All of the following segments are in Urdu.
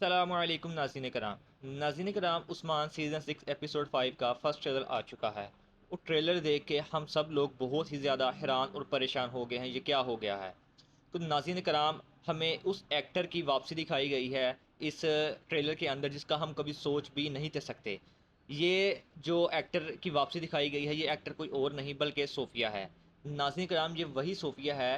السلام علیکم ناظرین کرام عثمان سیزن 6 ایپیسوڈ 5 کا فرسٹ ٹریلر آ چکا ہے۔ وہ ٹریلر دیکھ کے ہم سب لوگ بہت ہی زیادہ حیران اور پریشان ہو گئے ہیں، یہ کیا ہو گیا ہے۔ تو ناظرین کرام ہمیں اس ایکٹر کی واپسی دکھائی گئی ہے اس ٹریلر کے اندر جس کا ہم کبھی سوچ بھی نہیں تھے سکتے۔ یہ جو ایکٹر کی واپسی دکھائی گئی ہے، یہ ایکٹر کوئی اور نہیں بلکہ صوفیہ ہے۔ ناظرین کرام یہ وہی صوفیہ ہے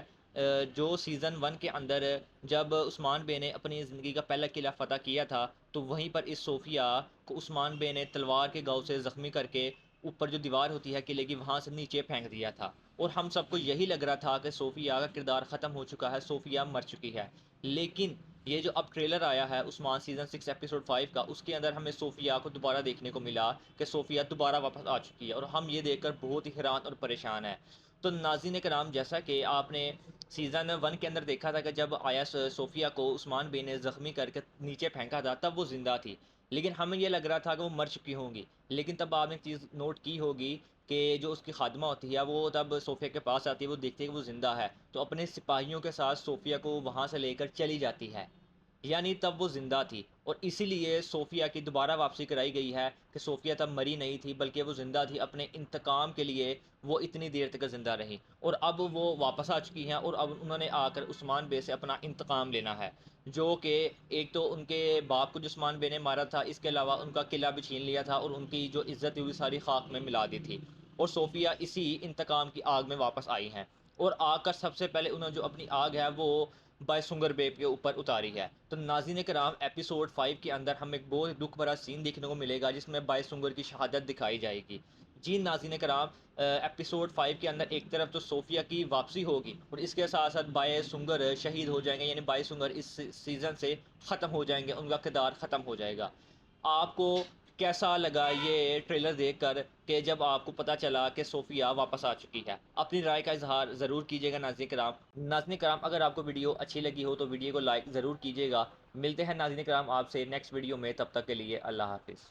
جو سیزن 1 کے اندر جب عثمان بے نے اپنی زندگی کا پہلا قلعہ فتح کیا تھا تو وہیں پر اس صوفیہ کو عثمان بے نے تلوار کے گھاؤ سے زخمی کر کے اوپر جو دیوار ہوتی ہے قلعے کی وہاں سے نیچے پھینک دیا تھا، اور ہم سب کو یہی لگ رہا تھا کہ صوفیہ کا کردار ختم ہو چکا ہے، صوفیہ مر چکی ہے۔ لیکن یہ جو اب ٹریلر آیا ہے عثمان سیزن 6 ایپیسوڈ 5 کا، اس کے اندر ہمیں صوفیہ کو دوبارہ دیکھنے کو ملا کہ صوفیہ دوبارہ واپس آ چکی ہے، اور ہم یہ دیکھ کر بہت ہی حیران اور پریشان ہیں۔ تو ناظرین کرام جیسا کہ آپ نے سیزن 1 کے اندر دیکھا تھا کہ جب آیا صوفیہ کو عثمان بے نے زخمی کر کے نیچے پھینکا تھا تب وہ زندہ تھی، لیکن ہمیں یہ لگ رہا تھا کہ وہ مر چکی ہوں گی۔ لیکن تب آپ نے ایک چیز نوٹ کی ہوگی کہ جو اس کی خادمہ ہوتی ہے وہ تب صوفیہ کے پاس آتی ہے، وہ دیکھتی ہے کہ وہ زندہ ہے تو اپنے سپاہیوں کے ساتھ صوفیہ کو وہاں سے لے کر چلی جاتی ہے، یعنی تب وہ زندہ تھی، اور اسی لیے صوفیہ کی دوبارہ واپسی کرائی گئی ہے کہ صوفیہ تب مری نہیں تھی بلکہ وہ زندہ تھی، اپنے انتقام کے لیے وہ اتنی دیر تک زندہ رہی، اور اب وہ واپس آ چکی ہیں اور اب انہوں نے آ کر عثمان بے سے اپنا انتقام لینا ہے، جو کہ ایک تو ان کے باپ کو جو عثمان بے نے مارا تھا، اس کے علاوہ ان کا قلعہ بھی چھین لیا تھا اور ان کی جو عزت تھی وہ ساری خاک میں ملا دی تھی، اور صوفیہ اسی انتقام کی آگ میں واپس آئی ہیں، اور آ کر سب سے پہلے انہوں نے جو اپنی آگ ہے وہ بائے سنگر بے کے اوپر اتاری ہے۔ تو ناظرین کرام ایپیسوڈ 5 کے اندر ہمیں ایک بہت دکھ بھرا سین دیکھنے کو ملے گا جس میں بائے سنگر کی شہادت دکھائی جائے گی۔ جی ناظرین کرام ایپیسوڈ 5 کے اندر ایک طرف تو صوفیہ کی واپسی ہوگی اور اس کے ساتھ ساتھ بائے سنگر شہید ہو جائیں گے، یعنی بائے سنگر اس سیزن سے ختم ہو جائیں گے، ان کا کردار ختم ہو جائے گا۔ آپ کو کیسا لگا یہ ٹریلر دیکھ کر کہ جب آپ کو پتہ چلا کہ صوفیہ واپس آ چکی ہے؟ اپنی رائے کا اظہار ضرور کیجیے گا ناظرین کرام۔ ناظرین کرام اگر آپ کو ویڈیو اچھی لگی ہو تو ویڈیو کو لائک ضرور کیجیے گا۔ ملتے ہیں ناظرین کرام آپ سے نیکسٹ ویڈیو میں، تب تک کے لیے اللہ حافظ۔